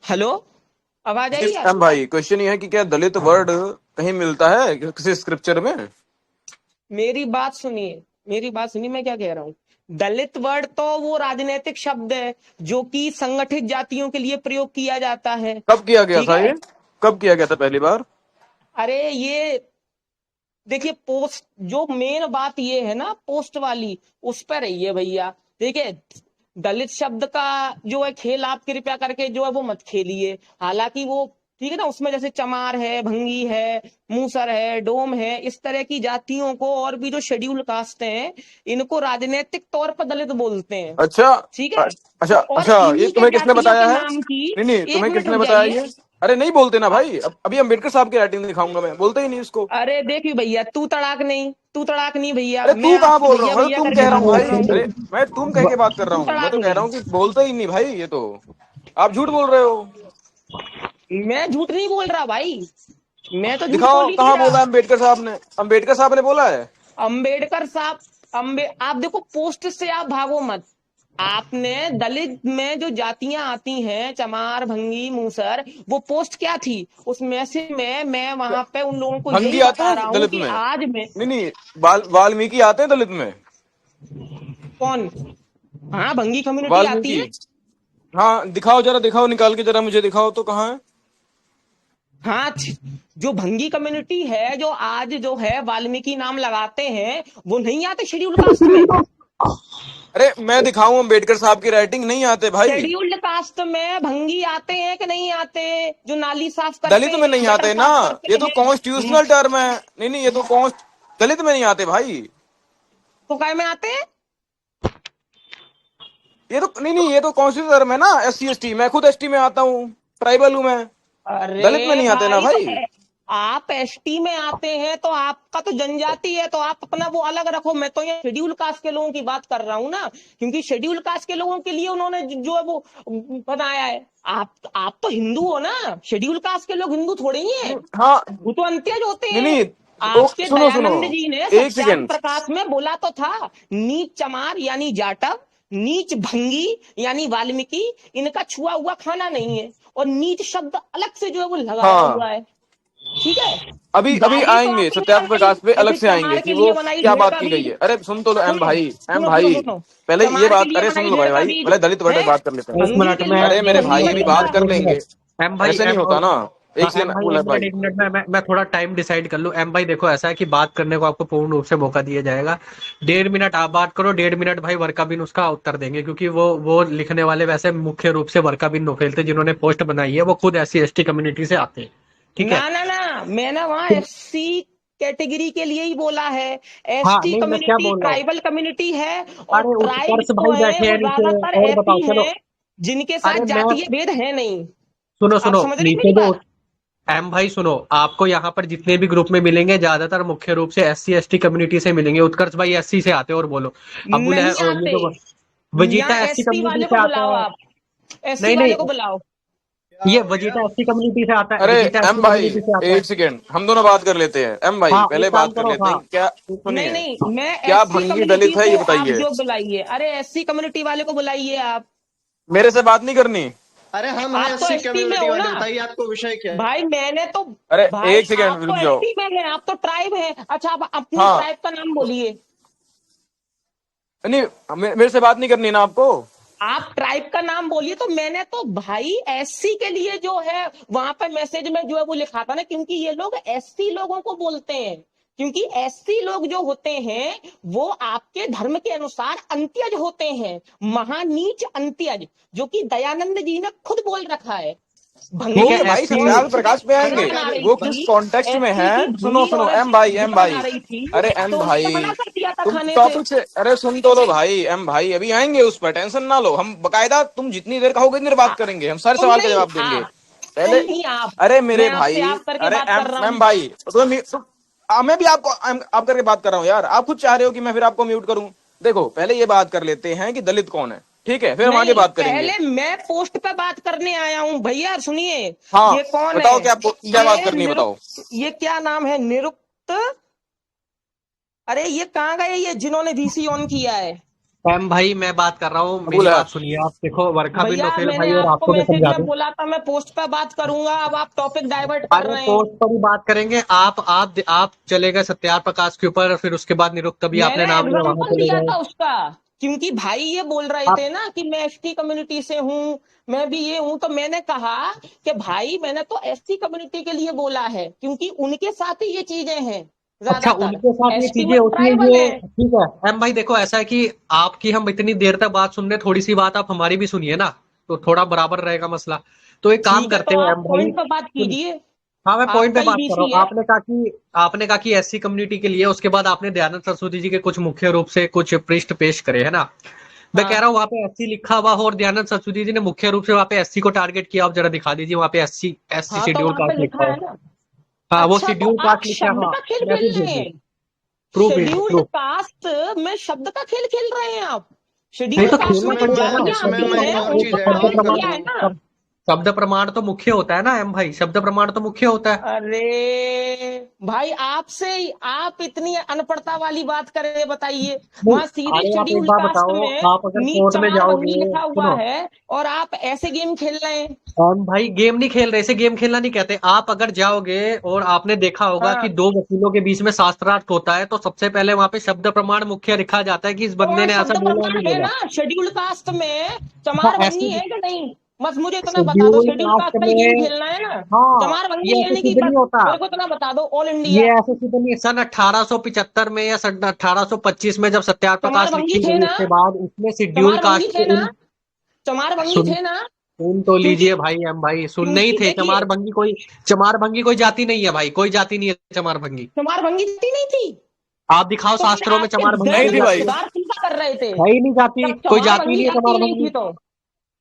Hello. आवाज जी आई यार। Sam भाई, क्वेश्चन ये है कि क्या दलित वर्ड कहीं मिलता है किसी स्क्रिप्चर में? मेरी बात सुनिए। मेरी बात सुनिए, मैं क्या कह रहा हूँ। दलित वर्ड तो वो राजनीतिक शब्द है जो कि संगठित जातियों के लिए प्रयोग किया जाता है। कब किया गया ठीक था है। ये? कब किया गया था पहली बार? अरे ये देखिए, पोस्ट जो मेन बात ये है ना, पोस्ट वाली, उस पर रही है भैया। देखिए, दलित शब्द का जो है खेल आप कृपया करके जो है वो मत खेलिए। हालांकि वो ठीक है ना, उसमें जैसे चमार है, भंगी है, मूसर है, डोम है, इस तरह की जातियों को और भी जो शेड्यूल कास्ट हैं, इनको राजनीतिक तौर पर दलित बोलते हैं। अच्छा। ठीक अ- है। अच्छा और अच्छा, ये इन्हीं के तुम्हें किसने जातियों बताया के है? नाम की। नहीं नहीं, एक तुम्हें मिनट किसने रुक बताया जाइए। ये? अरे नहीं बोलते ना भाई, अभी अम्बेडकर साहब की राइटिंग दिखाऊंगा मैं, बोलते ही नहीं इसको। अरे देखिए भैया, तू तड़ाक नहीं भैया, अरे मैं तू कहाँ आपसे बोल रहा भैया हूँ? मैं तो भैया तुम करके कह रहा हूँ बात कर भाई। रहा हूँ। अरे मैं तुम कह के बात कर रहा तू हूँ, मैं तड़ाक तो कह रहा नहीं। हूँ कि बोलते ही नहीं भाई ये तो। आप झूठ बोल रहे हो। मैं झूठ नहीं बोल रहा भाई। मैं तो झूठ बोल दिखाओ ही नहीं कहाँ रहा। बोला अम्बेडकर साहब ने? अम्बेडकर साहब ने बोला है? अंबेडकर साहब। आप देखो, पोस्ट से आप भागो मत। आपने दलित में जो जातियां आती हैं, चमार, भंगी, मूसर, वो पोस्ट क्या थी? उस मैसेज में मैं वहां पे उन लोगों को भंगी यही आते बता रहा हैं हूँ दलित कि में? आज में नहीं नहीं, वाल्मीकि आते हैं दलित में? कौन। हाँ, भंगी कम्युनिटी आती वाल्मीकि। है। हाँ दिखाओ जरा, दिखाओ निकाल के जरा मुझे दिखाओ तो कहाँ है। हाँ, जो भंगी कम्युनिटी है, जो आज जो है वाल्मीकि नाम लगाते हैं, वो नहीं आते शेड्यूल कास्ट में। अरे मैं दिखाऊं अम्बेडकर साहब की राइटिंग? नहीं आते भाई। शेड्यूल्ड कास्ट में भंगी आते हैं कि नहीं आते? जो नाली साफ करते दलित में हैं, नहीं गटर आते ना। साफ ये करते तो हैं। कॉन्स्टिट्यूशनल टर्म है। नहीं नहीं, ये तो कॉन्स्ट दलित में नहीं आते भाई। तो काय में आते हैं? ये तो नहीं नहीं, ये तो कॉन्स्टिट्यूशनल टर्म है ना। SC ST, मैं खुद ST में आता हूँ, ट्राइबल हूँ मैं। दलित में अरे नहीं आते ना भाई, तो भाई। आप एसटी में आते हैं तो आपका तो जनजाति है, तो आप अपना वो अलग रखो। मैं तो यहाँ शेड्यूल कास्ट के लोगों की बात कर रहा हूँ ना, क्योंकि शेड्यूल कास्ट के लोगों के लिए उन्होंने जो है वो बनाया है। आप तो हिंदू हो ना। शेड्यूल कास्ट के लोग हिंदू थोड़े ही हैं। हाँ। वो तो अंत्यज होते नहीं हैं। नहीं, तो आपके सुनो सुनो, दयानंद जी ने एक सत्याग्रह सेकेंड। प्रकाश में बोला तो था, नीच चमार यानी जाटव, नीच भंगी यानी वाल्मीकि, इनका छुआ हुआ खाना नहीं है। और नीच शब्द अलग से जो है वो लगाया हाँ, हुआ है। ठीक है। अभी अभी गाली तो आएंगे आपने नहीं सत्याग्रह बनाई, प्रकाश पे, अलग जैसे से आएंगे चमार कि के वो लिए बनाई क्या भेड़ बात का की गई है। बीज। अरे सुन तो लो एम सुनो भाई, एम सुनो सुनो भाई। सुनो। पहले ये चमार के बात, लिए अरे सुन बनाई लो भेड़ भाई का भाई, बीज पहले दलित वर्ड पे है। बात कर लेते हैं। एक भंगी मिनट के में लिए अरे मेरे भंगी भाई एक अभी वर्ड मिनट था। बात कर एक लेंगे। मिनट एम भाई ऐसे नहीं एम होता ना। हाँ एक एम सेकंड भाई बोला एक मिनट भाई। एक मिनट में मैं थोड़ा टाइम डिसाइड कर लूँ। एम भाई देखो, ऐसा है कि बात करने को आपको पूर्ण रूप से मौका दिया जाएगा। 1.5 मिनट आप बात करो, 1.5 मिनट भाई वर्का बिन उसका उत्तर देंगे, क्योंकि वो लिखने वाले वैसे मुख्य रूप से वर्का बिन नोफेल थे, जिन्होंने पोस्ट बनाई है वो खुद SC ST कम्युनिटी से आते हैं। ठीक ना है। ना ना, मैंने वहां तो एससी कैटेगरी के लिए ही बोला है। हाँ एसटी नहीं, मैं क्या कम्युनिटी बोल रहा हूँ। ट्राइबल कम्युनिटी है। और अरे ट्राइब उत्कर्ष जो भाई है बैठे वो हैं नीचे। ज्यादातर और बताओ ऐसी चलो। हैं जिनके अरे साथ मैं जातीय भेद है नहीं। सुनो आप सुनो, समझ रहे हैं नीचे मेरी जो बात? एम भाई सुनो, आपको यहाँ पर जितने भी ग्रुप में मिलेंगे ज्यादातर मुख्य रूप से SC ST कम्युनिटी से मिलेंगे। उत्कर्ष भाई SC से आते हैं, और बोलो अबुल है, नहीं और ये आते। जो यहाँ वजीता SC एसटी कम्युनिटी वाले से को आता बुलाओ है। आप। एससी नहीं वाले नहीं, को बुलाओ। ये वजीता SC कम्युनिटी से आता है, अरे वजीता एम SC भाई, कम्युनिटी से आता है। एक सेकेंड, हम दोनों बात कर लेते हैं। एम भाई हाँ पहले एक काम बात कर करो, लेते हाँ। हैं क्या? नहीं सुनिए, नहीं, मैं क्या एससी भंगी कम्युनिटी दलित है ये को आप बताइए। जो बुलाइए, अरे एससी कम्युनिटी वाले को बुलाइए आप। मेरे से बात नहीं करनी। अरे हम हैं आप तो एससी एसटी में कम्युनिटी हो वाले, ना। बताइए आपको विषय क्या है। भाई मैंने तो अरे भाई एक सेकेंड आप रुक तो जाओ। एसटी में हैं, आप तो ट्राइब हैं। अच्छा, आप अपनी हाँ। ट्राइब का नाम बोलिए। नहीं, मेरे से बात नहीं करनी ना आपको। आप ट्राइब का नाम बोलिए। तो मैंने तो भाई एससी के लिए जो है वहां पे मैसेज में जो है वो लिखा था ना, क्योंकि ये लोग एससी लोगों को बोलते हैं। क्योंकि एससी लोग जो होते हैं वो आपके धर्म के अनुसार अंत्यज होते हैं। महानीच अंत्यज, जो कि दयानंद जी ने खुद बोल रखा है। ठीक भंगी ठीक है है भाई, SC। और सत्याग्रह प्रकाश पे खाना आएंगे। बना रही वो किस थी। कॉन्टेक्स्ट में एससी है? की सुनो भंगी सुनो औरत एम भाई, एम गुड़ बना भाई। रही थी, अरे एम तो उन्होंने भाई, मना कर दिया था तुम खाने से। टॉपिक से, अरे सुन तो लो भाई। एम भाई अभी आएंगे उस पर, टेंशन ना लो। हम बकायदा, तुम जितनी देर कहोगे इतनी देर बात करेंगे, हम सारे तुम सवाल का नहीं जवाब देंगे। आप। तुम पहले, नहीं आप। अरे मेरे मैं आपसे भाई, आप करके अरे बात एम कर रहा हूँ। एम भाई, मैं भी आपको आप करके बात कर रहा हूँ यार। आप खुद चाह रहे हो कि मैं फिर आपको म्यूट करूं? देखो पहले ये बात कर लेते हैं कि दलित कौन है, ठीक है? फिर हम आगे नहीं, बात करेंगे। पहले मैं पोस्ट पे बात करने आया हूँ भैया, सुनिए। हाँ ये कौन है? बताओ, क्या बात ये करनी है बताओ। ये क्या नाम है, निरुक्त। अरे ये कहाँ गए ये जिन्होंने वीसी ऑन किया है? एम भाई मैं बात कर रहा हूँ, मेरी बोला बात सुनिए आप। देखो वर्खा भैया बिंडोफिल मैंने भाई, और आपको आपको मैं मैसेज समझा में दूं। बोला था मैं पोस्ट पे बात करूंगा, अब आप टॉपिक डाइवर्ट कर अरे रहे हैं। पोस्ट पर ही बात करेंगे। आप चले गए सत्यार प्रकाश के ऊपर, फिर उसके बाद निरुक्त भी आपने मैंने नाम लिया, वहां एग्जाम्पल चले दिया गए था उसका, क्योंकि भाई ये बोल रहे आप। थे ना कि मैं एसटी कम्युनिटी से हूँ, मैं भी ये हूँ, तो मैंने कहा कि भाई मैंने तो एसटी कम्युनिटी के लिए बोला है, क्योंकि उनके साथ ही ये चीजें हैं अच्छा, ज्यादातर। उनके साथ ये एसटी चीजें में होती है, ट्राइबल ये है। ठीक है। एम भाई देखो ऐसा है कि आपकी हम इतनी देर तक बात सुन रहे हैं, थोड़ी सी बात आप हमारी भी सुनिए ना, तो थोड़ा बराबर रहेगा मसला। तो एक काम ठीक है, करते तो हैं आप एम भाई, पॉइंट पर बात कीजिए। हाँ मैं पॉइंट पे आपका ही बात कर रहा बीसी हूँ। है। आपने कहा कि एससी कम्युनिटी के लिए, उसके बाद आपने दयानंद सरस्वती जी के कुछ मुख्य रूप से कुछ पृष्ठ पेश करे है ना। मैं कह हाँ रहा हूँ वहां पे एससी लिखा हुआ हो और दयानंद सरस्वती जी ने मुख्य रूप से वहां पे एससी को टारगेट किया, आप जरा दिखा दीजिए वहां पे एससी एससी हाँ, तो शेड्यूल वहां पे कास्ट लिखा लिखा है। है ना। हाँ वो अच्छा, तो शेड्यूल आप कास्ट लिखा है, शब्द हाँ का खेल मैं भी खेल रहे भेजू। हैं। प्रूफ भेजिए शेड्यूल्ड प्रूफ। कास्ट में शब्द का खेल खेल रहे हैं आप। नहीं शेड्यूल्ड तो कास्ट खेलना में जो इसमें पड़ेगा मैं ना, जातियां इसमें शब्द आती मैं एक हैं और प्रमाण, चीज उनको ऐड शब्द ऑन काउंट कर प्रमाण, किया है दूं। ना। शब्द प्रमाण तो मुख्य होता है ना एम भाई, शब्द प्रमाण तो मुख्य होता है। अरे भाई, आपसे आप इतनी अनपढ़ता वाली बात करें, बताइए। नहीं, वहां सीधे अरे आप एक शेड्यूल बात कास्ट बताओ, में आप अगर नीच कोर्ट में चमार जाओगे, वंगी लिखा हुआ सुनो है, और आप ऐसे गेम खेल रहे हैं। हम भाई गेम नहीं खेल रहे, इसे गेम खेलना नहीं कहते। आप अगर जाओगे और आपने देखा होगा कि हाँ, दो वकीलों के बीच में शास्त्रार्थ होता है, तो सबसे पहले वहां पे शब्द प्रमाण मुख्य लिखा जाता है कि इस तो बंदे वहां ने ऐसा शब्द बोला या प्रमाण नहीं है बोला। ना शेड्यूल कास्ट में। हाँ चमार वंगी ऐसे है कि नहीं? बस मुझे इतना बता दो, शेड्यूल शेड्यूल कास्ट कास्ट का ही गेम में, खेलना है ना। हाँ चमार ये वंगी है ऐसे नहीं कि सिद्ध नहीं बस होता। मेरे को इतना बता दो, ऑल ये इंडिया। ऐसे सिद्ध नहीं है। सन 1875 में या सन 1825 में जब सत्याग्रह चमार प्रकाश वंगी लिखी थे गई, ना? उसके बाद उसमें शेड्यूल चमार वंगी कास्ट थे के ना? चमार वंगी सुन थे ना? सुन तो क्योंकि लीजिए भाई, हम भाई सुन नहीं क्योंकि थे। देखिए, चमार भंगी कोई जाति नहीं है भाई, कोई जाति नहीं है चमार भंगी। चमार वंगी थी नहीं थी? आप दिखाओ तो फिर शास्त्रों में आपके चमार भंगी नहीं जैन की थी में भाई। जाति सुधार सीधा कर रहे थे। है ही नहीं जाति, जब कोई चमार जाति वंगी नहीं है जाति चमार ही नहीं भंगी। थी तो।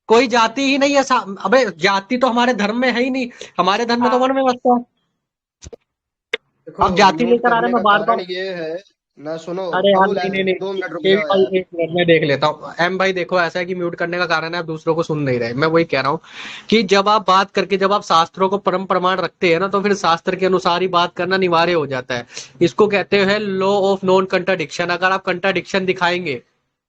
कोई जाति ही नहीं है अबे जाति तो हमारे धर्म में है ही नहीं। हमारे धर्म में तो हाँ, वर्ण व्यवस्था है। देखो, अब जाति म्यूट लेकर आ रहे करने हैं, मैं का बार कारण बार। ये है ना। सुनो अरे यार अबुल, नहीं नहीं 2 मिनट रुक नहीं, जाओ भाई यार। एक मिनट में देख लेता हूँ। एम भाई देखो ऐसा है कि म्यूट करने का कारण है आप दूसरों को सुन नहीं रहे। मैं वही कह रहा हूँ कि जब आप बात करके, जब आप शास्त्रों को परम प्रमाण रखते हैं ना, तो फिर शास्त्र के अनुसार ही बात करना अनिवार्य हो जाता है। इसको कहते हैं लॉ ऑफ नॉन कंट्राडिक्शन। अगर आप कंट्राडिक्शन दिखाएंगे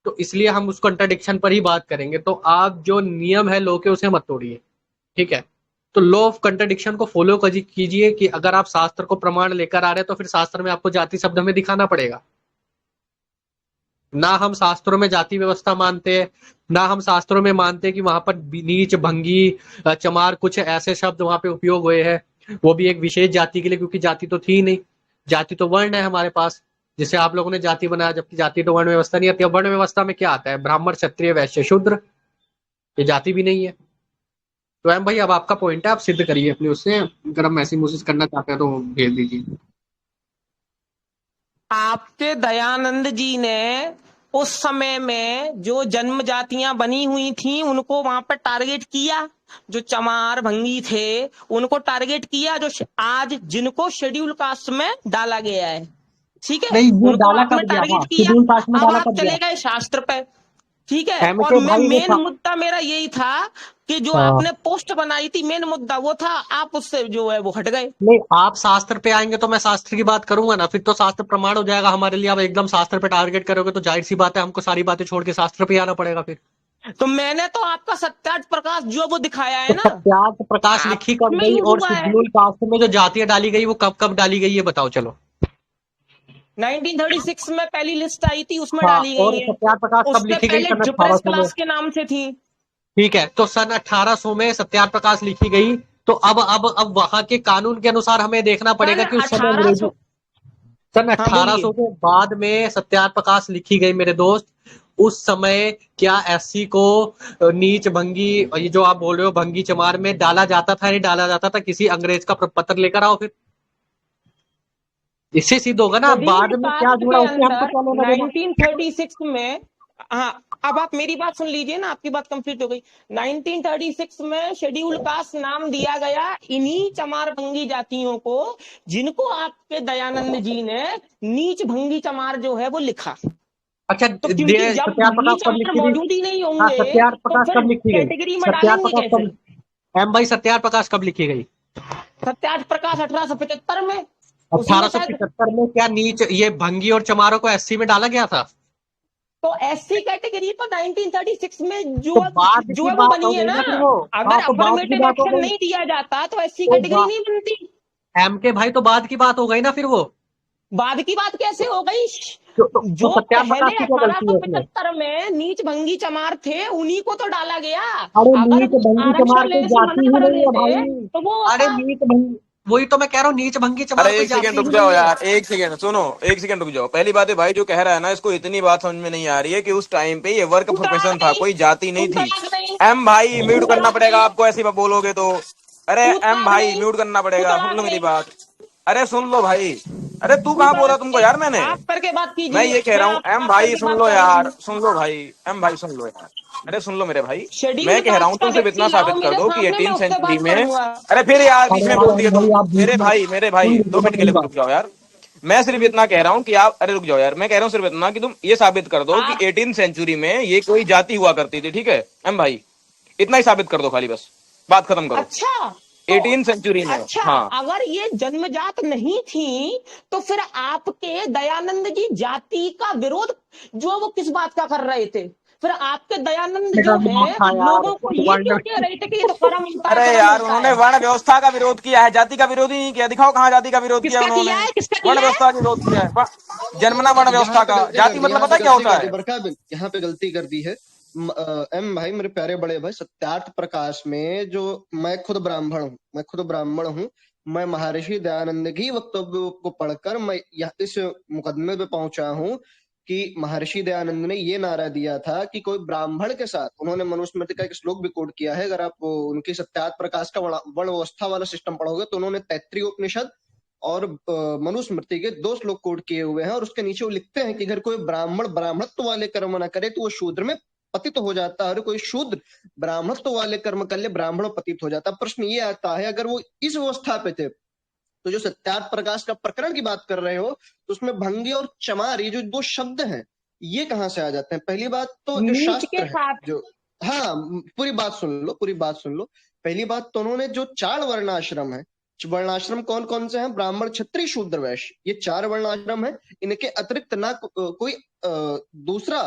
तो इसलिए हम उस कंट्राडिक्शन पर ही बात करेंगे। तो आप जो नियम है लॉ के, उसे मत तोड़िए, ठीक है। तो लॉ ऑफ कंट्राडिक्शन को फॉलो कीजिए कि अगर आप शास्त्र को प्रमाण लेकर आ रहे हैं तो फिर शास्त्र में आपको जाति शब्द में दिखाना पड़ेगा। ना हम शास्त्रों में जाति व्यवस्था मानते हैं, ना हम शास्त्रों में मानते हैं कि वहां पर नीच भंगी चमार कुछ ऐसे शब्द वहां पे उपयोग हुए हैं, वो भी एक विशेष जाति के लिए, क्योंकि जाति तो थी नहीं। जाति तो वर्ण है हमारे पास, जिसे आप लोगों ने जाति बनाया, जबकि जाति तो वर्ण व्यवस्था नहीं आती। अब वर्ण व्यवस्था में क्या आता है? ब्राह्मण क्षत्रिय वैश्य शूद्र, ये जाति भी नहीं है। तो एम भाई अब आपका पॉइंट है, आप सिद्ध करिए अपने उससे। अगर आप मैसेज मूसेज करना चाहते हैं तो भेज दीजिए। आपके दयानंद जी ने उस समय में जो जन्म जातियां बनी हुई थी उनको वहां पर टारगेट किया। जो चमार भंगी थे उनको टारगेट किया, जो आज जिनको शेड्यूल कास्ट में डाला गया है, ठीक है, नहीं ये उनको डाला आपने कब गया था? टारगेट किया। शेड्यूल कास्ट में अब डाला आप कब गया? चले गए शास्त्र पे, ठीक है। एम और के मैं भाई वो मेन मुद्दा मेरा यही था कि जो हाँ। आपने पोस्ट बनाई थी, मेन मुद्दा वो था, आप उससे जो है वो हट गए। नहीं आप शास्त्र पे आएंगे तो मैं शास्त्र की बात करूंगा ना, फिर तो शास्त्र प्रमाण हो जाएगा हमारे लिए। आप एकदम शास्त्र पे टारगेट करोगे तो जाहिर सी बात है हमको सारी बातें छोड़ के शास्त्र पे आना पड़ेगा फिर। तो मैंने तो आपका सत्यार्थ प्रकाश जो वो दिखाया तो है ना, सत्याग्रह प्रकाश लिखी कब उसमें गई, यूज और हुआ है। शेड्यूल कास्ट में जो जातियां डाली गई वो कब कब डाली गई, ये बताओ चलो। 1936 में पहली लिस्ट आई थी, उसमें हाँ, डाली गई और है। सत्याग्रह प्रकाश कब उससे लिखी गई? पहले सन डिप्रेस 1800 में। क्लास के नाम से थी। ठीक है, तो सन 1800 में सत्याग्रह प्रकाश लिखी गई। तो अब वहां के कानून के अनुसार हमें देखना सन पड़ेगा कि उस समय अंग्रेजी। 1800। सन हाँ, बोलिए। 1800 के बाद में सत्याग्रह प्रकाश लिखी गई मेरे दोस्त। उस समय क्या एससी को नीच भंगी, ये जो आप बोल रहे हो भंगी चमार में डाला जाता था, नहीं डाला जाता था? किसी अंग्रेज का पत्र लेकर आओ फिर, इससे सिद्ध होगा ना। शेड्यूल्ड बाद में क्या कास्ट जुड़ा के उससे हमको अंदर क्या लेना देना। 1936 में, हाँ, अब आप मेरी बात सुन लीजिए ना, आपकी बात कंप्लीट हो गई। 1936 में शेड्यूल कास्ट नाम दिया गया इन्हीं चमार भंगी जातियों को, जिनको आपके दयानंद जी ने नीच भंगी चमार जो है वो लिखा। अच्छा तो क्योंकि जब सत्याग्रह भंगी प्रकाश कब चमार लिखी थी? मौजूद ही नहीं हाँ होंगे सत्याग्रह तो प्रकाश फिर कब लिखी गई? कैटेगरी में सत्याग्रह डालेंगे प्रकाश कैसे? कब, एम भाई सत्याग्रह प्रकाश कब लिखी गई? सत्याग्रह प्रकाश 1875 में, उसी में शायद। 1875 में क्या नीच ये भंगी और चमारों को एससी में डाला गया था? तो एससी कैटेगरी पर 1936 में जो तो बाद जो की है वो बात हो बनी है गई ना। ना फिर वो। अगर हाँ, तो बाद की अफर्मेटिव बात हो एक्शन गई। नहीं दिया जाता तो एससी तो कैटेगरी नहीं बनती। एम के भाई, तो बाद की बात हो गई ना फिर वो। बाद की बात कैसे हो गई? तो जो सत्यान प्रकाश पहले की क्या गलती है इसमें? 1875 में नीच भंगी चमार थे उन्हीं को तो डाला गया। अरे अगर नीच वो भंगी चमार आरक्षण कोई लेने से जाति मना ही कर नहीं है देते भाई। तो वो अरे होता। नीच भंगी, वही तो मैं कह रहा हूँ, नीच भंगी चमार अरे कोई एक सेकेंड जाति रुक ही जाओ नहीं है। यार, एक सेकेंड सुनो, एक सेकेंड रुक जाओ। पहली बात है भाई जो कह रहा है ना, इसको इतनी बात समझ में नहीं आ रही है कि उस टाइम पे ये वर्क तू प्रोफेशन तड़ाक था, नहीं, कोई जाति नहीं तू थी। तड़ाक नहीं, एम भाई तू म्यूट करना तड़ाक पड़ेगा नहीं, आपको, ऐसी बोलोगे तो। अरे तू एम तड़ाक भाई नहीं, म्यूट करना तू पड़ेगा, सुन तड़ाक लो मेरी नहीं, बात। अरे सुन लो भाई। अरे तू तू कहाँ बोला तड़ाक तुमको नहीं। यार मैंने। आप करके बात मैं कीजिए, ये कह मैं रहा हूँ एम आप भाई करके सुन बात लो करूंगी। यार, सुन लो भाई। एम भाई सुन लो यार। अरे सुन लो मेरे भाई। शेड्यूल मैं कह रहा हूँ कास्ट का तुम सिर्फ व्यक्ति इतना लाओ साबित कर मेरे दो कि सामने, मैं 18 उससे सेंचुरी बात में। करूंगा। अरे फिर यार बीच अरे में यार बोल दिया भाई, तुम। आप बीच मेरे में भाई मेरे सुन भाई लीजिए दो ना मिनट के मेरी लिए रुक बात। जाओ यार। मैं सिर्फ इतना कह रहा हूँ कि आप, अरे रुक जाओ यार, मैं कह रहा हूँ सिर्फ इतना कि तुम ये साबित कर दो कि आप 18 सेंचुरी में ये कोई जाति हुआ करती थी, ठीक है एम भाई। इतना ही साबित कर दो खाली, बस बात खत्म करो। अच्छा तो 18 सेंचुरी में। अच्छा, हाँ। अगर ये जन्मजात नहीं थी तो फिर आपके दयानंद जी जाति का विरोध जो है वो किस बात का कर रहे थे? फिर आपके दयानंद मेरा जो नाम है था यार लोगों को ये क्यों वर्ण। कह रहे थे कि ये तो कर्म होता है, अरे कर्म यार होता उन्होंने है? वर्ण व्यवस्था का विरोध किया है, जाति का विरोध ही नहीं किया। दिखाओ कहाँ जाति का विरोध किया किसका उन्होंने। किया है, किसका वर्ण किया है? व्यवस्था का विरोध किया है, जन्मना वर्ण यहाँ व्यवस्था पे का। गलती कर जाति दी, मतलब यहाँ पता पे है क्या गलती होता कर दी है? बरका, यहाँ पे गलती कर दी है। एम भाई, मेरे प्यारे बड़े भाई, सत्यार्थ प्रकाश में जो, मैं खुद ब्राह्मण हूँ, मैं खुद ब्राह्मण हूँ। मैं महर्षि दयानंद की वक्तव्य को पढ़कर मैं इस मुकदमे पे पहुंचा हूँ कि महर्षि दयानंद ने ये नारा दिया था कि कोई ब्राह्मण के साथ, उन्होंने मनुस्मृति का एक श्लोक भी कोट किया है। अगर आप उनकी सत्यार्थ प्रकाश का वर्ण व्यवस्था वाला सिस्टम पढ़ोगे तो उन्होंने तैत्तिरीय उपनिषद और मनुस्मृति के 2 श्लोक कोट किए हुए हैं, और उसके नीचे वो लिखते हैं कि अगर कोई ब्राह्मण ब्राह्मणत्व वाले कर्म न करे तो वो शूद्र में पतित हो जाता है, और कोई शूद्र ब्राह्मणत्व वाले कर्म कर ले ब्राह्मण पतित हो जाता है। प्रश्न ये आता है, अगर वो इस व्यवस्था पे थे तो जो सत्यार्थ प्रकाश का प्रकरण की बात कर रहे हो तो उसमें भंगी और चमार, ये जो 2 शब्द हैं, ये कहाँ से आ जाते हैं? पहली बात तो जो नीच शास्त्र के है, साथ जो, हाँ, पूरी बात सुन लो, पूरी बात सुन लो। पहली बात तो उन्होंने जो 4 वर्णाश्रम है, वर्णाश्रम कौन कौन से हैं? ब्राह्मण, क्षत्रिय, शूद्र, वैश्य, ये 4 वर्णाश्रम है। इनके अतिरिक्त ना कोई दूसरा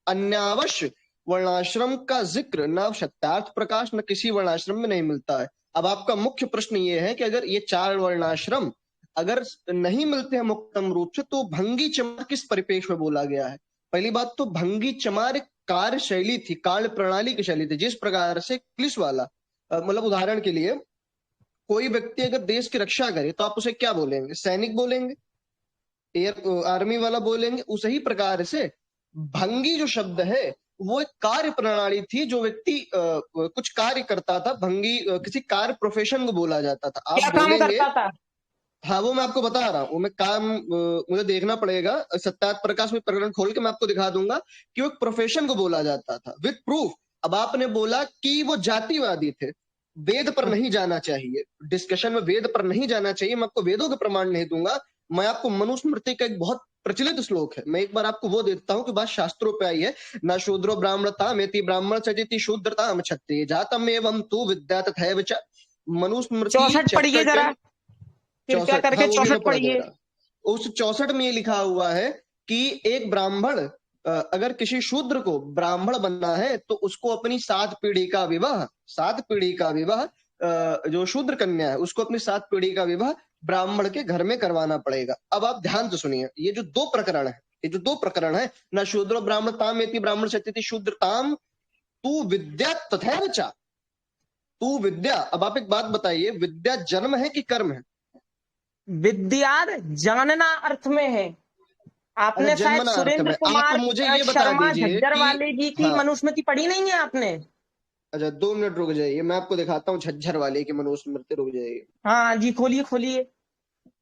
अन्यावश्य वर्णाश्रम का जिक्र ना सत्यार्थ प्रकाश न किसी वर्णाश्रम में नहीं मिलता है। अब आपका मुख्य प्रश्न ये है कि अगर ये 4 वर्णाश्रम अगर नहीं मिलते हैं मुक्तम रूप से, तो भंगी चमार किस परिपेक्ष में बोला गया है? पहली बात तो भंगी चमार एक कार्य शैली थी, कार्य प्रणाली की शैली थी। जिस प्रकार से पुलिस वाला, मतलब उदाहरण के लिए कोई व्यक्ति अगर देश की रक्षा करे तो आप उसे क्या बोलेंगे? सैनिक बोलेंगे, एयर आर्मी वाला बोलेंगे। उसी ही प्रकार से भंगी जो शब्द है वो एक कार्य प्रणाली थी, जो व्यक्ति कुछ कार्य करता था, भंगी किसी कार्य प्रोफेशन को बोला जाता था। आप क्या काम बोलेंगे, करता था? हाँ वो मैं आपको बता रहा हूँ, मैं काम मुझे देखना पड़ेगा, सत्यार्थ प्रकाश में प्रकरण खोल के मैं आपको दिखा दूंगा कि वो एक प्रोफेशन को बोला जाता था विद प्रूफ। अब आपने बोला कि वो जातिवादी थे, वेद पर नहीं जाना चाहिए, डिस्कशन में वेद पर नहीं जाना चाहिए, मैं आपको वेदों के प्रमाण नहीं दूंगा। मैं आपको मनुस्मृति का एक बहुत प्रचलित श्लोक है, मैं एक बार आपको वो देता हूँ कि बात शास्त्रों पे आई है। न शूद्रो ब्राह्मणता मेति ब्राह्मण सजति शूद्रता क्षत्रिय जातम एवं तू विद्या तथैव च। मनुस्मृति 64 पढ़िए चैप्टर जरा, 10, कृपया 64, हाँ करके वो भी मैं 64 पढ़ दे पढ़िए। रहा। उस 64 में ये लिखा हुआ है कि एक ब्राह्मण अगर किसी शूद्र को ब्राह्मण बनना है तो उसको अपनी 7 पीढ़ी का विवाह, 7 पीढ़ी का विवाह, जो शूद्र कन्या है उसको अपनी 7 पीढ़ी का विवाह ब्राह्मण के घर में करवाना पड़ेगा। अब आप ध्यान से सुनिए, ये जो 2 प्रकरण है, ये जो 2 प्रकरण है, न शूद्रो ब्राह्मणताम एति ब्राह्मण सत्यति शूद्रताम तू विद्या तथैव च, तू विद्या। अब आप एक बात बताइए, विद्या जन्म है कि कर्म है? विद्या जानना अर्थ में है। अरे आपने शायद जन्मना अर्थ सुरेंद्र में। आप कुमार मुझे ये बता शर्मा दीजिए झज्जर कि, वाले जी की हाँ, मनुस्मृति पढ़ी नहीं है आपने? अच्छा 2 मिनट रुक जाइए, मैं आपको दिखाता हूँ झज्जर वाले की मनुस्मृति, रुक जाइए, हाँ जी, खोलिए खोलिए,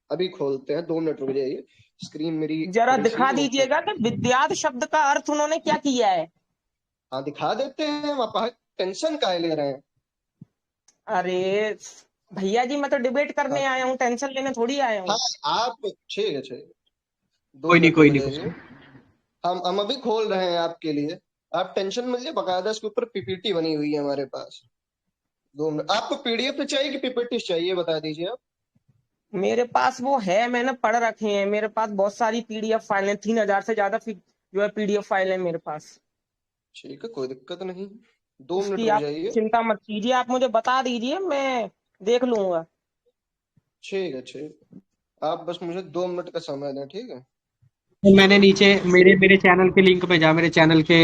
अभी खोलते हैं, 2 मिनट रुक जाइए, स्क्रीन मेरी जरा थोड़ी सी दिखा वो कर, दीजिएगा कि विद्यात शब्द का अर्थ उन्होंने क्या किया है। हाँ दिखा देते हैं, आप टेंशन काहे ले रहे हैं? अरे भैया जी, मैं तो डिबेट हाँ करने आया हूँ, टेंशन लेने थोड़ी आया हाँ, हूँ। आप ठीक है, 2 कोई नहीं, मिनट कोई रुक नहीं, कुछ जाइए, नहीं। हम अभी खोल रहे हैं आपके लिए, आप टेंशन मत लीजिए, बकायदा इसके ऊपर पीपीटी बनी हुई है हमारे पास। 2 मिनट, आपको पीडीएफ चाहिए कि पीपीटी चाहिए, बता दीजिए आप। मेरे पास वो है, मैंने पढ़ रखे हैं, मेरे पास बहुत सारी पीडीएफ फाइलें, 3000 से ज्यादा जो है PDF फाइल है मेरे पास। ठीक है, कोई दिक्कत नहीं, 2 मिनट उसकी रुक आप जाइए। चिंता मत कीजिए, आप मुझे बता दीजिए, मैं देख लूंगा। ठीक है, ठीक है, आप बस मुझे 2 मिनट का समय दें, ठीक है। तो मैंने नीचे मेरे मेरे चैनल के लिंक पे जा, मेरे चैनल पे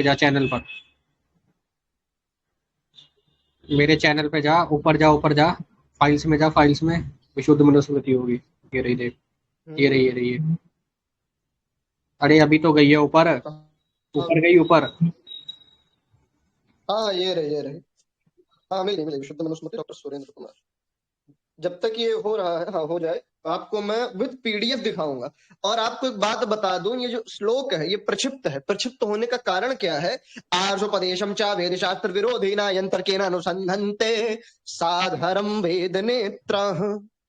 जा, चैनल पर मेरे चैनल पे जा, ऊपर जा, फाइल्स में जा, फाइल्स में विशुद्ध मनुस्मृति होगी, ये रही देख, ये रही है। अरे अभी तो गई है ऊपर, ऊपर गई ऊपर। हाँ, ये रहे। हाँ, मिले विशुद्ध मनुस्मृति, डॉक्टर सुरेंद्र कुमार। जब तक ये हो रहा है, हाँ हो जाए, आपको मैं विद PDF दिखाऊंगा। और आपको एक बात बता दूं, ये जो श्लोक है ये प्रक्षिप्त है। प्रक्षिप्त होने का कारण क्या है? आर्षोपदेशम चा वेद शास्त्र विरोधिना यंत्रकेन अनुसंधन्ते साधरम वेद नेत्रः।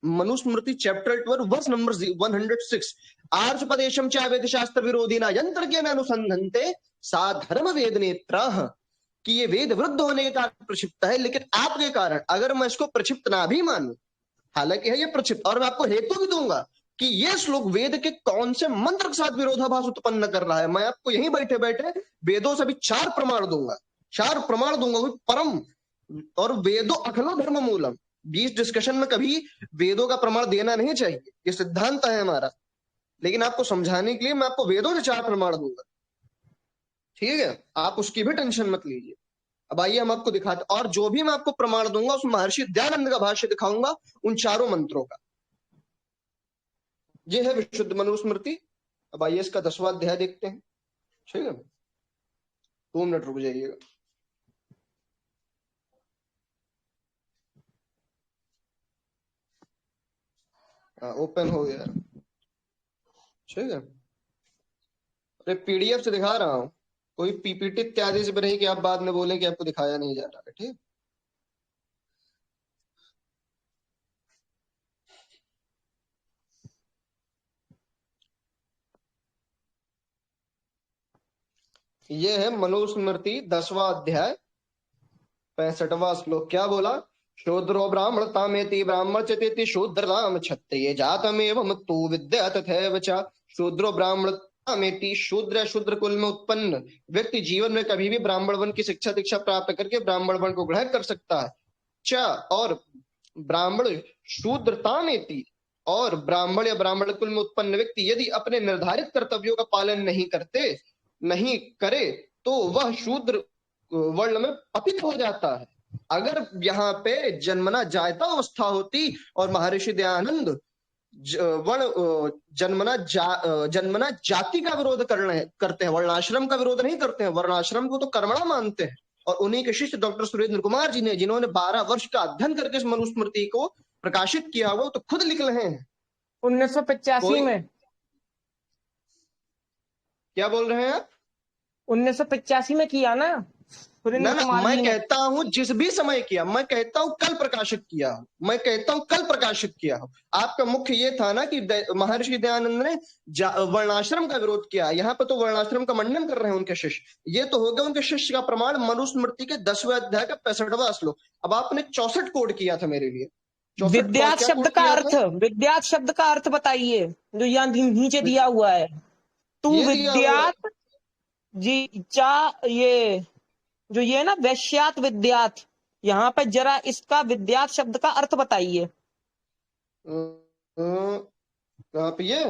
Manusmriti chapter 12 verse number 106। आर्षोपदेशम चा वेद शास्त्र विरोधिना यंत्रकेन अनुसंधन्ते साधर्म वेद नेत्रः, कि ये वेद वृद्ध होने के कारण प्रक्षिप्त है। लेकिन आपके कारण अगर मैं इसको प्रक्षिप्त ना भी मानूं, हालांकि है ये प्रक्षिप्त, और मैं आपको हेतु भी दूंगा कि ये श्लोक वेद के कौन से मंत्र के साथ विरोधाभास उत्पन्न कर रहा है। मैं आपको यहीं बैठे बैठे वेदों से भी 4 प्रमाण दूंगा, 4 प्रमाण दूंगा, वो परम और वेदो अखिलो धर्म मूलम। बीच डिस्कशन में कभी वेदों का प्रमाण देना नहीं चाहिए, ये सिद्धांत है हमारा। लेकिन आपको समझाने के लिए मैं आपको वेदों से 4 प्रमाण दूंगा, ठीक है? आप उसकी भी टेंशन मत लीजिए। अब आइए हम आपको दिखाते, और जो भी मैं आपको प्रमाण दूंगा उस महर्षि दयानंद का भाष्य दिखाऊंगा उन 4 मंत्रों का। ये है विशुद्ध मनुस्मृति। अब आइए इसका 10वां अध्याय देखते हैं, ठीक है? 2 मिनट रुक जाइएगा। ओपन हो गया, ठीक है? अरे PDF से दिखा रहा हूं, कोई PPT इत्यादि से नहीं कि आप बाद में बोले कि आपको दिखाया नहीं जा रहा है, ठीक? ये है मनुस्मृति 10वां अध्याय 65वां श्लोक। क्या बोला? शूद्रो ब्राह्मण तामेति ब्राह्मण चेति शूद्रताम क्षत्रिय जातमेवं तु विद्या तथैव च। शूद्रो ब्राह्मण तामेति, शूद्र शूद्र कुल में उत्पन्न व्यक्ति जीवन में कभी भी ब्राह्मण वन की शिक्षा दीक्षा प्राप्त करके ब्राह्मण वन को ग्रहण कर सकता है। च, और ब्राह्मण शूद्रतामेति, और ब्राह्मण या ब्राह्मण कुल में उत्पन्न व्यक्ति यदि अपने निर्धारित कर्तव्यों का पालन नहीं करे तो वह शूद्र वर्ण में पतित हो जाता है। अगर यहाँ पे जन्मना जायता अवस्था होती और महर्षि दयानंद जन्मना जाति का विरोध करते हैं, वर्णाश्रम का विरोध नहीं करते हैं, वर्णाश्रम को तो कर्मणा मानते हैं। और उन्हीं के शिष्य डॉक्टर सुरेंद्र कुमार जी ने, जिन्होंने 12 वर्ष का अध्ययन करके इस मनुस्मृति को प्रकाशित किया, वो तो खुद लिख रहे हैं 1985 में। क्या बोल रहे हैं आप? 1985 में किया ना सुरेंद्र ना, कुमार मैं जी ने। कहता हूं जिस भी समय किया, मैं कहता हूं कल प्रकाशित किया हूं, मैं कहता हूं कल प्रकाशित किया हूं। आपका मुख्य ये था ना कि महर्षि दयानंद ने वर्णाश्रम का विरोध किया। यहाँ पे तो वर्णाश्रम का मंडन कर रहे हैं उनके शिष्य। ये तो हो गया उनके शिष्य का प्रमाण मनुस्मृति के 10वें अध्याय का 65वां श्लोक। अब आपने 64 कोड किया था मेरे लिए। विद्यात शब्द का अर्थ, विद्यात शब्द का अर्थ बताइए जो यहाँ नीचे दिया हुआ है। तू विद्यात जी चा, ये जो ये ना वैश्यात विद्यात, यहाँ पे जरा इसका विद्यात शब्द का अर्थ बताइए। ये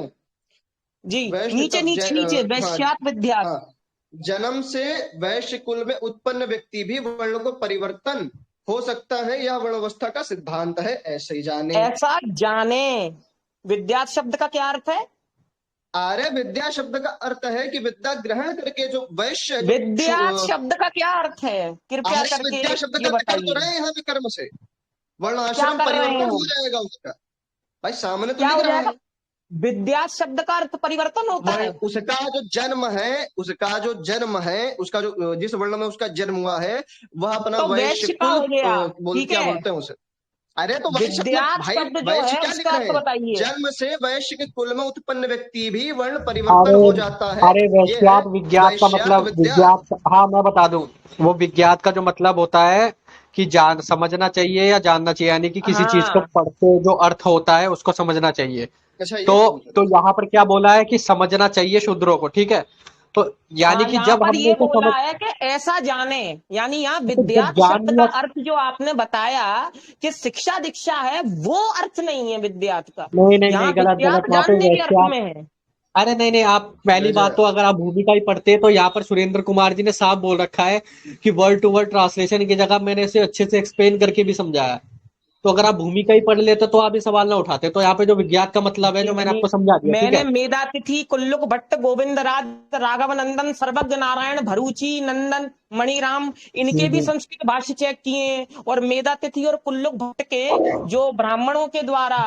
जी नीचे नीचे वैश्यात विद्यात। हाँ, जन्म से वैश्य कुल में उत्पन्न व्यक्ति भी वर्ण को परिवर्तन हो सकता है, यह वर्णावस्था का सिद्धांत है, ऐसे ही जाने। ऐसा जाने। विद्यात शब्द का क्या अर्थ है? आर्य विद्या शब्द का अर्थ है कि विद्या ग्रहण करके जो वैश्य। विद्यात शब्द का क्या अर्थ है कृपया करके विद्या शब्द ये का बताइए। तो रहे यहाँ पे कर्म से वर्णाश्रम परिवर्तन हो जाएगा उसका। भाई सामने तो लिख रहा है विद्यात शब्द का अर्थ परिवर्तन होता है। उसका जो जन्म है, उसका जो जिस वर्ण में उसका जन्म हुआ है वह अपना तो वैश्य का हो गया। क्या बोलते हैं उसे? अरे तो विद्यात शब्द जो है उसका अर्थ बताइए। जन्म से वैश्य के कुल में उत्पन्न व्यक्ति भी वर्ण परिवर्तन हो जाता है। अरे वैश्यात विज्ञात का मतलब विज्ञात, हाँ मैं बता दूं, वो विज्ञात का जो मतलब होता है कि समझना चाहिए या जानना चाहिए, यानी कि किसी चीज को पढ़ते जो अर्थ होता है उसको समझना चाहिए। अच्छा ये तो यहाँ पर क्या बोला है कि समझना चाहिए शूद्रों को, ठीक है। तो यानी हाँ, कि यहाँ जब पर हमने ये इसे बोला समझ, है कि ऐसा जाने, यानी यहाँ तो जब विद्यार्थ जान शब्द का लिया, अर्थ जो आपने बताया कि शिक्षा दीक्षा है, वो अर्थ नहीं है विद्यार्थ का। नहीं नहीं यहाँ नहीं, गलत गलत, विद्यार्थ वहां पे जानने के वैसे अर्थ आप, में है। अरे नहीं नहीं, आप पहली बात गजब। तो अगर आप भूमिका ही पढ़ते तो यहाँ पर सुरेंद्र कुमार जी ने साफ बोल रखा है कि वर्ड टू वर्ड ट्रांसलेशन की जगह मैंने इसे अच्छे से एक्सप्लेन करके भी समझाया है। तो अगर आप भूमिका ही पढ़ लेते तो आप ये सवाल ना उठाते। तो यहाँ पे जो विज्ञात का मतलब है, नहीं जो मैंने नहीं, आपको समझा दिया, ठीक मैंने है। मेधातिथि, कुल्लुक भट्ट, गोविंद राज, राघव नंदन, सर्वज्ञ नारायण, भरूची नंदन, मणिराम, इनके भी हम्म। संस्कृत भाष्य चेक किए हैं। और मेधातिथि और कुल्लुक भट्ट के जो ब्राह्मणों के द्वारा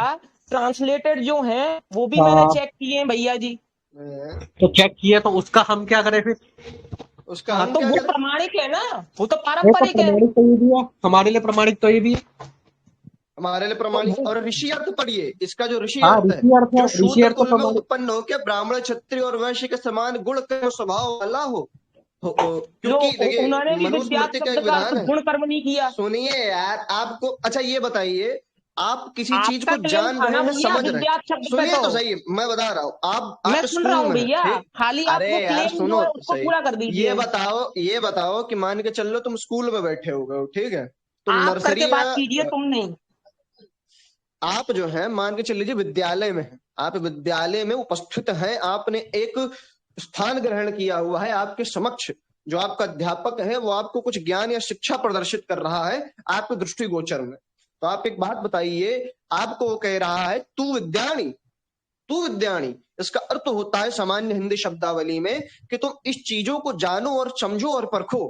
ट्रांसलेटेड जो हैं, वो भी मैंने हाँ, चेक किए हैं भैया जी। तो चेक किया तो उसका हम क्या करें फिर? उसका हाँ, हम तो क्या वो करें? प्रमाणिक है ना, वो तो ये तो पारंपरिक है। प्रमाणिक तो ये भी है, हमारे लिए प्रमाणिक तो ये भी है। हमारे लिए तो प्रमाणिक। वो, और ऋषि अर्थ पढ़िए, इसका जो ऋषि हाँ, अर्थ है, ऋषि अर्थ है, जो ऋषि शूद्र अर्थ तो कुल में प्रमाणिक। उत्पन्न हो के ब्राह्मण, क्षत्रिय और वैश्य के समान गुण कर्म स्वभाव वाला हो, जो क्योंकि देखिए उन्होंने भी विद्यार्थ मनुस्मृति का शब्द एक का अर्थ विधान है। गुण कर्म नहीं किया। सुनिए यार, आपको अच्छा ये बताइए, आप किसी चीज आपका को क्लेम जान था रहे ना हैं, भैया समझ रहे हैं। विद्यार्थ शब्द पे, सुनिए तो तो सही, मैं बता रहा हूँ, मैं आप सुन रहा स्कूल हूँ में हैं, भैया, ठीक। खाली आप अरे वो यार क्लेम जो सुनो है तो उसको सही। पूरा कर ये दीजिए। बताओ, ये बताओ कि मान के चल लो तुम स्कूल में बैठे हो गए हो, ठीक है। तुम आप करके नर्सरी बात या कीजिए, तुम नहीं। आप जो है मान के चल लीजिए विद्यालय में हैं, आप विद्यालय में उपस्थित हैं, आपने एक स्थान ग्रहण किया हुआ है, आपके समक्ष जो आपका अध्यापक है वो आपको कुछ ज्ञान या शिक्षा प्रदर्शित कर रहा है आपके दृष्टिगोचर में। तो आप एक बात बताइए, आपको वो कह रहा है तू विद्याणी, तू विद्याणी, इसका अर्थ होता है सामान्य हिंदी शब्दावली में कि तुम इस चीजों को जानो और समझो और परखो,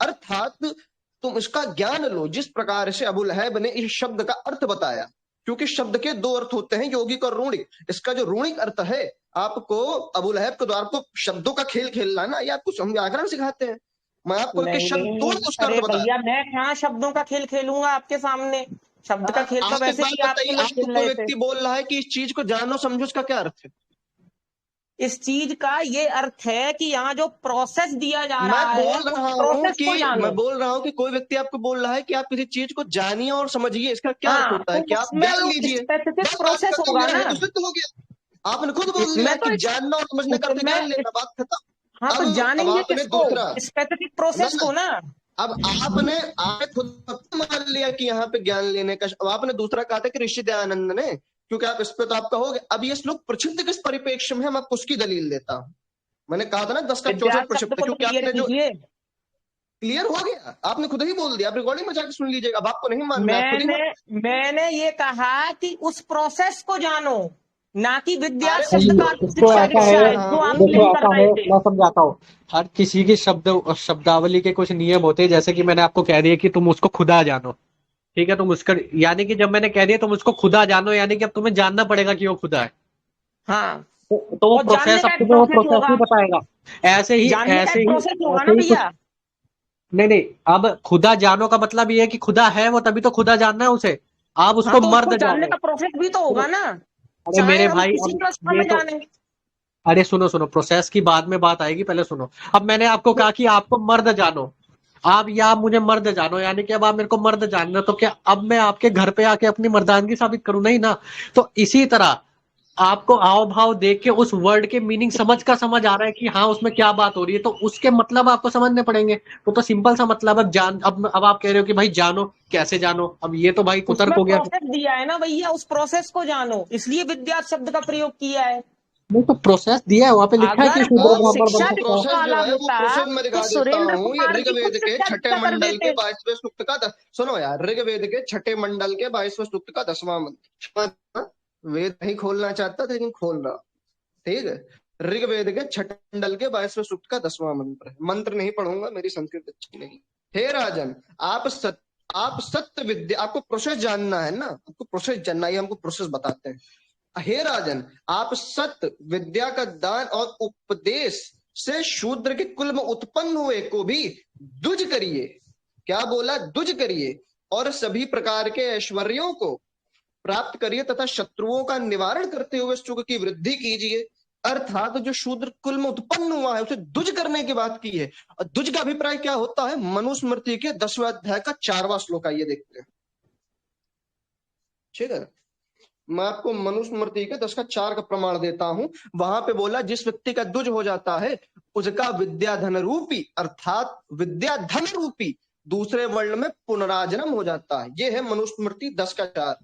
अर्थात तुम इसका ज्ञान लो। जिस प्रकार से अबुल हैब ने इस शब्द का अर्थ बताया, क्योंकि शब्द के दो अर्थ होते हैं, यौगिक और रूणिक। इसका जो रूणिक अर्थ है, आपको अबुल हैब के द्वारा आपको शब्दों का खेल खेलना ना, ये आपको हम व्याकरण सिखाते हैं। मैं आपको एक नहीं शब्द तोड़ नहीं, के उसका अर्थ अरे बता भैया मैं कहाँ शब्दों का खेल खेलूंगा आपके सामने। शब्द का रहा। खेल तो आप एक वैसे बात भी आपके बताइए, लोग आपको खेल कोई रहे थे। व्यक्ति बोल रहा है कि इस चीज को जानो समझो, इसका क्या अर्थ है? इस चीज का ये अर्थ है कि यहाँ जो प्रोसेस दिया जा मैं रहा है, बोल उस रहा हूं प्रोसेस कि को जानो। मैं बोल रहा हूं कि कोई व्यक्ति आपको बोल रहा है कि आप किसी चीज को जानिए और समझिए, इसका क्या अर्थ हाँ, होता तो है कि आप उसमें ज्ञान वो लीजिए। स्पेसिफिक बस बात प्रोसेस खत्म, होगा मेरा ना। हेतु सिद्ध हो गया। आपने खुद बोल दिया उसमें कि तो जानना और समझने का अर्थ उसमें ज्ञान लेना, बात खत्म। हाँ, तो अब जानेंगे आपने किसको? दूसरा, स्पेसिफिक ना प्रोसेस ना, को ना। अब आपने खुद मान लिया कि यहाँ पे ज्ञान लेने का, अब आपने दूसरा कहा था कि ऋषि दयानंद ने, क्योंकि आप इस पे तो आपका हो गया। अब ये श्लोक प्रसिद्ध किस परिप्रेक्ष्य में है, मैं आपको उसकी दलील देता हूँ। मैंने कहा था ना 10 का 64 विद्यार्थ शब्द प्रक्षिप्त, को तो क्योंकि क्लियर आपने जो कीजिए। क्लियर हो गया, आपने खुद ही बोल दिया, आप रिकॉर्डिंग में जाकर सुन लीजिएगा। अब आपको नहीं मानना है, खुद ही मैंने मान। मैंने ये कहा कि उस प्रोसेस को जानो, ना कि अरे विद्यार्थ शब्द नहीं, का उसको इसको शिक्षा ऐसा बोल दीक्षा है, है रहा जो आप हूँ देखो क्लेम कर ऐसा है, रहे थे। मैं समझाता हूँ। हर किसी की शब्दावली के कुछ नियम होते हैं। जैसे कि मैंने आपको कह दिया कि तुम उसको खुदा जानो, ठीक है। तुम उसका, यानी कि जब मैंने कह दिया तुम उसको खुदा जानो, यानी कि अब तुम्हें जानना पड़ेगा कि वो खुदा है। हाँ, तो वो और जानने प्रोसेस, अब का एक तुम्हें वो प्रोसेस प्रोसेस होगा। ही बताएगा। ऐसे ही जानने का ऐसे एक ही प्रोसेस होगा ऐसे ना ही कुछ, भैया। नहीं नहीं, अब खुदा जानो का मतलब ये है कि खुदा है वो, तभी तो खुदा जानना है उसे। आप हाँ, उसको तो उसको मर्द जानने जानो। का प्रोसेस भी तो तो होगा ना, अरे चाहे मेरे हम भाई, किसी अब भी अवस्था ये में तो, जानेंगे। अरे सुनो सुनो, प्रोसेस की बाद में बात आएगी, पहले सुनो। अब मैंने आपको कहा कि आपको मर्द जानो, आप या आप मुझे मर्द जानो, यानी कि अब आप मेरे को मर्द जानना, तो क्या अब मैं आपके घर पे आके अपनी मर्दानगी साबित करूं? नहीं ना। तो इसी तरह आपको हाव भाव देख के उस वर्ड के मीनिंग समझ आ रहा है कि हाँ उसमें क्या बात हो रही है, तो उसके मतलब आपको समझने पड़ेंगे। तो सिंपल सा मतलब, अब आप कह रहे हो कि भाई जानो, कैसे जानो? अब ये तो भाई कुतर्क उसमें हो गया। प्रोसेस दिया है ना भैया, उस प्रोसेस को जानो, इसलिए विद्यार्थ शब्द का प्रयोग किया है। नहीं, तो प्रोसेस दिया है, वहां पे लिखा है कि अगर शूद्र वो ब्राह्मण बन शिक्षा वो सकता है। दीक्षा प्रोसेस जो वाला है, वो होता प्रोसेस मैं तो दिखा देता सुरेंद्र हूँ। ये कुमार जी खुद ऋग्वेद के शिक्षा छठे दीक्षा कर मंडल के देते। 22वें सूक्त का सुनो यार, ऋग्वेद के छठे मंडल के 22वें सूक्त का 10वां मंत्र। वेद नहीं खोलना चाहता था लेकिन खोल रहा, ठीक है। ऋग्वेद के छठे मंडल के 22वें सूक्त का 10वां मंत्र है। मंत्र नहीं पढ़ूंगा, मेरी संस्कृत अच्छी नहीं। हे राजन, आप सत्य विद्या, आपको प्रोसेस जानना है ना, आपको प्रोसेस जानना है, हमको प्रोसेस बताते हैं। हे राजन, आप सत्य विद्या का दान और उपदेश से शूद्र के कुल में उत्पन्न हुए को भी दुज करिए। क्या बोला? दुज करिए। और सभी प्रकार के ऐश्वर्यों को प्राप्त करिए तथा शत्रुओं का निवारण करते हुए सुख की वृद्धि कीजिए। अर्थात जो शूद्र कुल में उत्पन्न हुआ है उसे दुज करने की बात की है। और दुज का अभिप्राय क्या होता है? मनुस्मृति के 10वें अध्याय का 4वां श्लोक, आइए देखते हैं, ठीक है। मैं आपको मनुस्मृति के 10 का 4 का प्रमाण देता हूं। वहां पे बोला जिस व्यक्ति का द्विज हो जाता है उसका विद्याधन रूपी अर्थात विद्याधन रूपी दूसरे वर्ण में पुनराजन्म हो जाता है। ये है मनुस्मृति 10 का 4।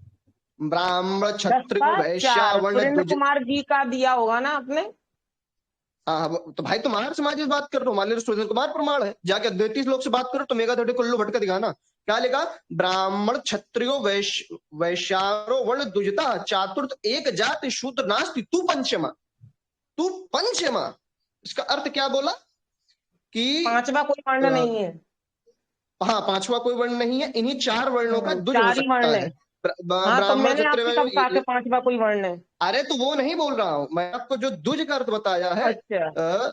ब्राह्मण 10 क्षत्रिय का वैश्य 4 वर्ण सुरेंद्र द्विज। कुमार जी का दिया होगा ना आपने? हाँ तो भाई तुम आर्य समाज से बात कर रहे हो, मान लो सुरेंद्र कुमार प्रमाण है, जाके अद्वैती लोग से बात करो तो मेघाधड़ी कुल्लू भटका दिखाना। क्या लिखा? ब्राह्मण क्षत्रियो वैश्यारो वर्ण द्विजता चातुर्थ एक जाति शूद्र नास्ति तू पंचमा, तू पंचमा। इसका अर्थ क्या बोला कि 5वां कोई वर्ण नहीं है। हाँ 5वां कोई वर्ण नहीं है, इन्हीं 4 वर्णों का द्विज हो 4 ही सकता वर्ण है। है। हाँ तो ब्राह्मण मैंने क्षत्रिय आपसे कब कहा कि 5वां कोई वर्ण है? अरे तो वो नहीं बोल रहा हूं मैं, आपको जो द्विज का अर्थ बताया है। अच्छा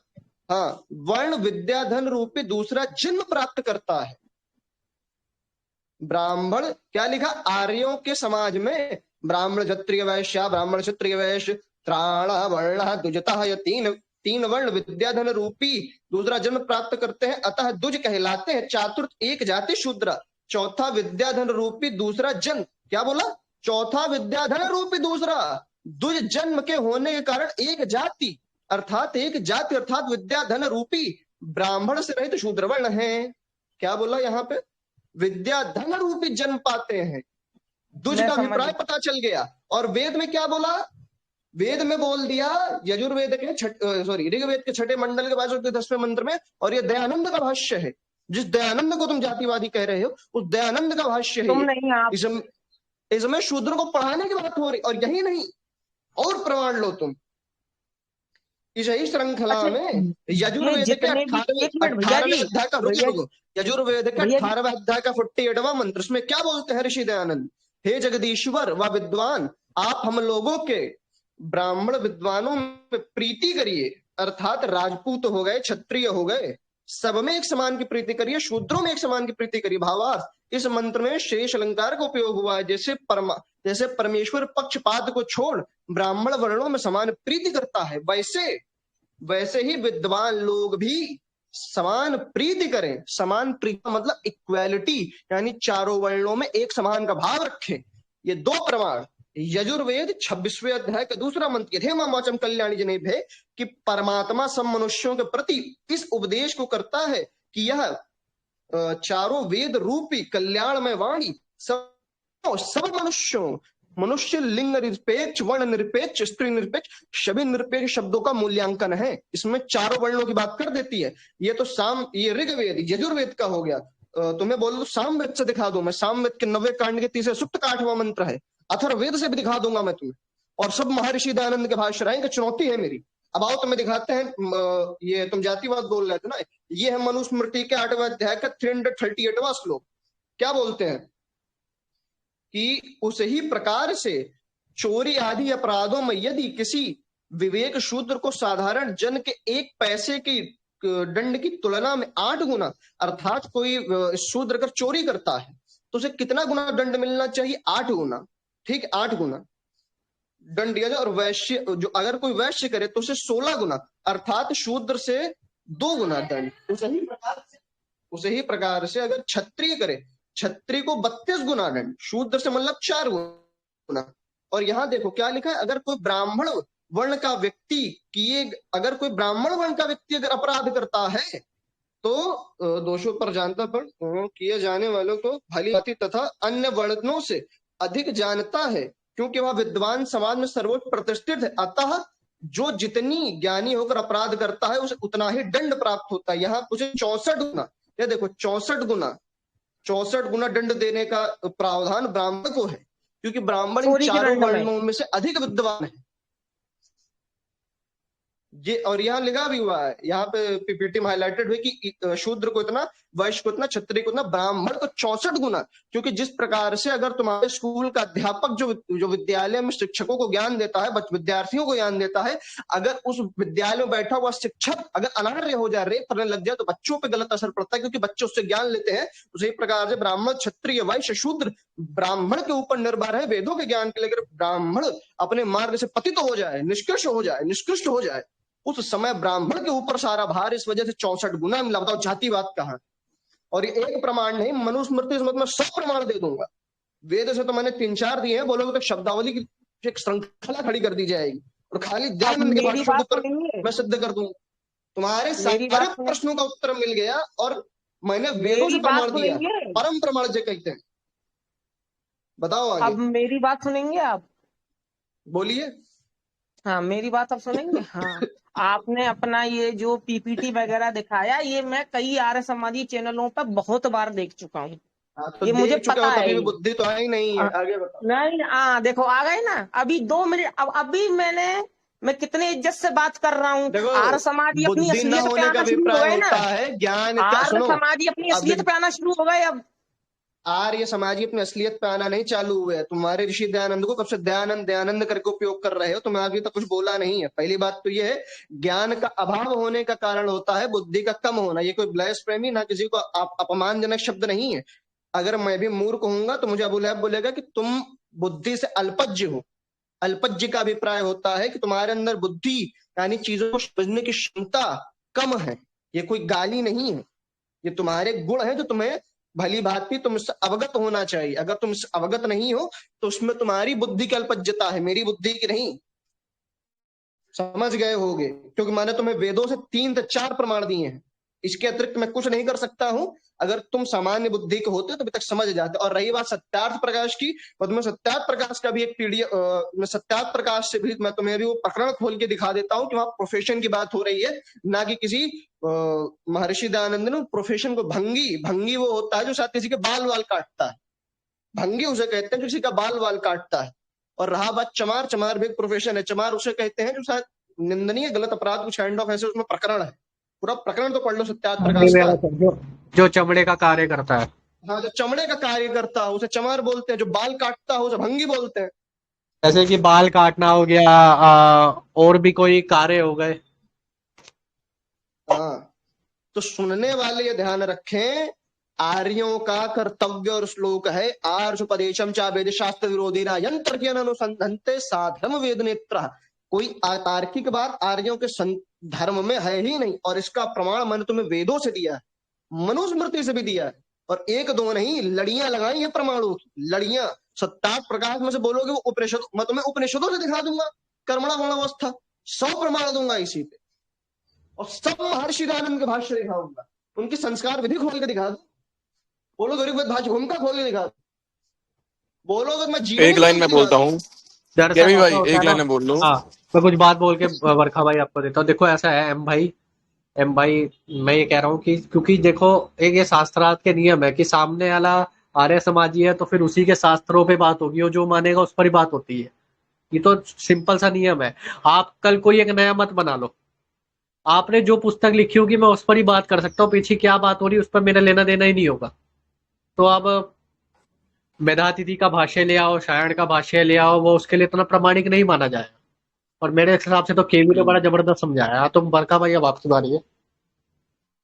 हाँ वर्ण विद्याधन रूपी दूसरा जन्म प्राप्त करता है। ब्राह्मण क्या लिखा? आर्यों के समाज में ब्राह्मण क्षत्रिय वैश्य ब्राह्मण क्षत्रिय वैश्य त्राण वर्ण द्विजता, ये तीन वर्ण विद्याधन रूपी दूसरा जन्म प्राप्त करते हैं, अतः द्विज कहलाते हैं। चातुर्थ एक जाति शूद्र, चौथा विद्याधन रूपी दूसरा जन्म। क्या बोला? चौथा विद्याधन रूपी दूसरा द्विज जन्म के होने के कारण एक जाति अर्थात विद्याधन रूपी ब्राह्मण से रहित शूद्र वर्ण है। क्या बोला यहाँ पे? विद्याधन रूपी जन्म पाते हैं। द्विज का अभिप्राय पता चल गया। और वेद में क्या बोला? वेद में बोल दिया यजुर्वेद के ऋग्वेद के 6 मंडल के 10वें मंत्र में, और ये दयानंद का भाष्य है। जिस दयानंद को तुम जातिवादी कह रहे हो उस दयानंद का भाष्य है। तुम नहीं आप। इसमें शूद्र को पढ़ाने की बात हो रही। और यही नहीं और प्रमाण लो तुम इस श्रृंखला में यजुर्वेद के 18वें अध्याय का यजुर्वेद के 18वें अध्याय का 48वां मंत्र, इसमें क्या बोलते हैं ऋषि दयानंद? हे जगदीश्वर व विद्वान, आप हम लोगों के ब्राह्मण विद्वानों में प्रीति करिए, अर्थात राजपूत हो गए क्षत्रिय हो गए सब में एक समान की प्रीति करिए, शूद्रों में एक समान की प्रीति करिए। भावार्थ इस मंत्र में शेष अलंकार का उपयोग हुआ है। जैसे परमेश्वर पक्षपात को छोड़ ब्राह्मण वर्णों में समान प्रीति करता है, वैसे ही विद्वान लोग भी समान प्रीति करें। समान प्रीति मतलब इक्वालिटी, यानी चारों वर्णों में एक समान का भाव रखें। ये 2 प्रमाण यजुर्वेद 26वें अध्याय का दूसरा मंत्र, यथेमा वाचम कल्याणी जने भे, कि परमात्मा सब मनुष्यों के प्रति इस उपदेश को करता है कि यह चारों वेद रूपी कल्याण में वाणी सब मनुष्य लिंग निरपेक्ष वर्ण निरपेक्ष स्त्री निरपेक्ष सभी निरपेक्ष शब्दों का मूल्यांकन है। इसमें चारों वर्णों की बात कर देती है। ये तो ये ऋग्वेद यजुर्वेद का हो गया। तुम्हें बोल दो सामवेद से दिखा दो, मैं सामवेद के 90 कांड के 3 सूक्त का 8वां मंत्र है। अथर्ववेद से भी दिखा दूंगा मैं तुम्हें, और सब महर्षि दयानंद के भाष्य रहेंगे। चुनौती है मेरी। अब आओ तुम्हें दिखाते हैं। ये तुम जातिवाद बोल रहे थे ना, ये है मनुस्मृति के 8वें अध्याय का 338वां श्लोक। क्या बोलते हैं कि उस ही प्रकार से चोरी आदि अपराधों में यदि किसी विवेक शूद्र को साधारण जन के 1 पैसे की दंड की तुलना में 8 गुना, अर्थात कोई शूद्र अगर चोरी करता है तो उसे कितना गुना दंड मिलना चाहिए? 8 गुना। ठीक, 8 गुना दंड दिया जाए। और वैश्य जो अगर कोई वैश्य करे तो उसे 16 गुना, अर्थात शूद्र से 2 गुना दंड। उसे ही प्रकार से अगर क्षत्रिय करे, क्षत्रिय को 32 गुना दंड, शूद्र से मतलब 4 गुना। और यहाँ देखो क्या लिखा है, अगर कोई ब्राह्मण वर्ण का व्यक्ति अगर अपराध करता है तो दोषों पर जानता पर किए जाने वालों को भली भांति तथा अन्य वर्णों से अधिक जानता है, क्योंकि वह विद्वान समाज में सर्वोच्च प्रतिष्ठित है। अतः जो जितनी ज्ञानी होकर अपराध करता है उसे उतना ही दंड प्राप्त होता है। यहाँ उसे 64 गुना, ये देखो 64 गुना दंड देने का प्रावधान ब्राह्मण को है, क्योंकि ब्राह्मण इन चारों वर्णों में से अधिक विद्वान है। ये और यहाँ लिखा भी हुआ है, यहाँ पे पीपीटी में हाईलाइटेड हुई कि शूद्र को इतना, वैश्य को इतना, क्षत्रिय को इतना, ब्राह्मण को 64 गुना। क्योंकि जिस प्रकार से अगर तुम्हारे स्कूल का अध्यापक जो विद्यालय में शिक्षकों को ज्ञान देता है, विद्यार्थियों को ज्ञान देता है, अगर उस विद्यालय में बैठा हुआ शिक्षक अगर अनार्य हो जाए, रेप करने लग जाए, तो बच्चों पर गलत असर पड़ता है, क्योंकि बच्चे उससे ज्ञान लेते हैं। उसी प्रकार से ब्राह्मण क्षत्रिय वैश्य शूद्र ब्राह्मण के ऊपर निर्भर है वेदों के ज्ञान के लिए। अगर ब्राह्मण अपने मार्ग से पतित हो जाए, निष्कृष्ट हो जाए, उस समय ब्राह्मण के ऊपर सारा भार इस वजह से 64 गुना मिला। बताओ जातिवाद कहाँ? और ये एक प्रमाण नहीं, मनुस्मृति से मतलब 100 प्रमाण दे दूंगा। वेद से तो मैंने 3-4 दिए हैं, बोलोगे तो शब्दावली की एक श्रृंखला खड़ी कर दी जाएगी और खाली अब दयानंद के मेरी भाषणों बात पर सुनेंगे, मैं सिद्ध कर दूंगा। तुम्हारे मेरी सारे बात सुने, प्रश्नों का उत्तर मिल गया और मैंने वेदों से मेरी बात प्रमाण दिया, सुनेंगे, परम प्रमाण जो कहते हैं। बताओ आगे, अब मेरी बात सुनेंगे आप। बोलिए। हाँ, मेरी बात अब सुनेंगे। हाँ, आपने अपना ये जो पीपीटी वगैरह दिखाया, ये मैं कई आर्य समाजी चैनलों पर बहुत बार देख चुका हूँ, हाँ तो ये मुझे देख चुके हो पता है तभी भी ये। बुद्धि तो आई नहीं है। आगे बताओ। नहीं, हाँ देखो आ गए ना, अभी 2 मिनट, अब अभी मैं कितने इज्जत से बात कर रहा हूँ। देखो, आर्य समाजी अपनी बुद्धि न असलियत पे होने का आना शुरू हो अभिप्राय गए होता ना, है ज्ञान का। आर्य सुनो, समाजी अपनी अभी असलियत पे आना शुरू हो गए अब। आर्य समाजी अपनी असलियत पे आना नहीं चालू हुए हैं। तुम्हारे ऋषि दयानंद को कब से दयानंद दयानंद करके उपयोग कर रहे हो, तुमने अभी तक कुछ बोला नहीं है। पहली बात तो ये है, ज्ञान का अभाव होने का कारण होता है बुद्धि का कम होना। ये कोई ब्लास्फेमी ना किसी को अपमानजनक शब्द नहीं है। अगर मैं भी मूर्ख होऊंगा तो मुझे अबू लहब बोलेगा कि तुम बुद्धि से अल्पज्ञ हो। अल्पज्ञ का अभिप्राय होता है कि तुम्हारे अंदर बुद्धि यानी चीजों को समझने की क्षमता कम है। ये कोई गाली नहीं है, ये तुम्हारे गुण है जो तुम्हें भली भांति तुमसे अवगत होना चाहिए। अगर तुम इससे अवगत नहीं हो तो उसमें तुम्हारी बुद्धि की अल्पज्ञता है, मेरी बुद्धि की नहीं। समझ गए होगे, क्योंकि मैंने तुम्हें वेदों से 3 से 4 प्रमाण दिए हैं। इसके अतिरिक्त मैं कुछ नहीं कर सकता हूं। अगर तुम सामान्य बुद्धि के होते तो अभी तक समझ जाते। और रही बात सत्यार्थ प्रकाश की, तो तुम्हें सत्यार्थ प्रकाश का भी एक पीडीएफ, मैं सत्यार्थ प्रकाश से भी मैं तुम्हें भी वो प्रकरण खोल के दिखा देता हूँ कि वहां प्रोफेशन की बात हो रही है, ना कि किसी महर्षि दयानंद ने प्रोफेशन को भंगी, भंगी वो होता है जो शायद किसी के बाल वाल काटता है। भंगी उसे कहते हैं जो किसी का बाल वाल काटता है। और रहा बात चमार, चमार भी एक प्रोफेशन है। चमार उसे कहते हैं जो शायद निंदनीय गलत अपराध कुछ काइंड ऑफ ऐसे उसमें प्रकरण है। पूरा प्रकरण तो पढ़ लो सत्यार्थ प्रकाश का। जो चमड़े का कार्य करता है। हाँ, जो चमड़े का कार्य करता है उसे चमार बोलते हैं, जो बाल काटता है उसे भंगी बोलते हैं। जैसे कि बाल काटना हो गया, और भी कोई कार्य हो गए। हाँ, तो सुनने वाले ये ध्यान रखें, आर्यों का कर्तव्य और श्लोक है, आर्षोपदेशम चा वेद शास्त्र विरोधी ना यंत्र के अनुसंधनते साधर्म वेद नेत्र। कोई तार्किक बात आर्यों के धर्म में है ही नहीं। और इसका प्रमाण मैंने तुम्हें वेदों से दिया है, मनुस्मृति से भी दिया है। और एक दो नहीं, लड़ियां लगाई है प्रमाणों की, लड़ियां। सत्यार्थ प्रकाश में से बोलोगे वो उपनिषद, मैं तुम्हें उपनिषदों से दिखा दूंगा। कर्मणा गुणावस्था 100 प्रमाण दूंगा इसी पे। और सब महर्षि दयानंद के भाष्य दिखाऊंगा, उनकी संस्कार विधि खोल के दिखा दू। बोलो तो ऋग्वेद भाष्य भूमिका खोल के दिखा दू। बोलो तो मैं जीवन एक लाइन में बोलता हूँ, दरअसल भाई ऐसा होता एक है लाइन ना। में बोल लो। हाँ, मैं कुछ बात बोल के वर्खा भाई आपको देता हूँ। देखो ऐसा है एम भाई, मैं ये कह रहा हूँ कि क्योंकि देखो एक ये शास्त्रार्थ के नियम है कि सामने वाला आर्य समाजी है तो फिर उसी के शास्त्रों पे बात होगी और जो मानेगा उस पर ही बात होती है। ये तो सिंपल सा नियम है। आप कल कोई एक नया मत बना लो, आपने जो पुस्तक लिखी होगी मैं उस पर ही बात कर सकता हूँ, पीछे क्या बात हो रही है उस पर मेरा लेना देना ही नहीं होगा। तो अब मेधातिथि का भाष्य ले आओ, शायण का भाष्य ले आओ, वो उसके लिए इतना प्रामाणिक नहीं माना जाएगा। और मेरे हिसाब से तो केवी ने बड़ा जबरदस्त समझाया। तो बरका भाई अब आपकी बारी है।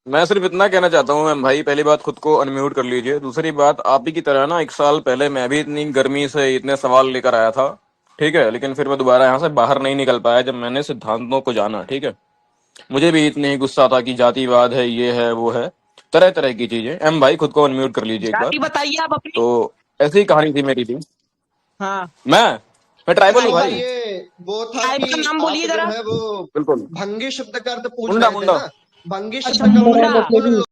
मैं सिर्फ इतना कहना चाहता हूँ मैम भाई, पहली बात खुद को अनम्यूट कर लीजिए। दूसरी बात, आप ही की तरह ना 1 साल पहले मैं भी इतनी गर्मी से इतने सवाल लेकर आया था, ठीक है, लेकिन फिर मैं दोबारा यहाँ से बाहर नहीं निकल पाया जब मैंने सिद्धांतों को जाना, ठीक है। मुझे भी इतनी ही गुस्सा था कि जातिवाद है, ये है, वो है, तरह तरह की चीजें। एम भाई खुद को अनम्यूट कर लीजिए एक बार। जाति बताइए आप अपनी। तो ऐसी ही कहानी थी मेरी भी। हाँ, मैं ट्राइबल हूँ भाई भाई। ये वो था ट्राइब कि का नाम आप बोलिए जो जरा। है वो बिल्कुल। भंगी शब्द का अर्थ पूछ मुंडा रहे थे मुंडा। ना। भंगी अच्छा, शब्द का मुंडा। मतलब उन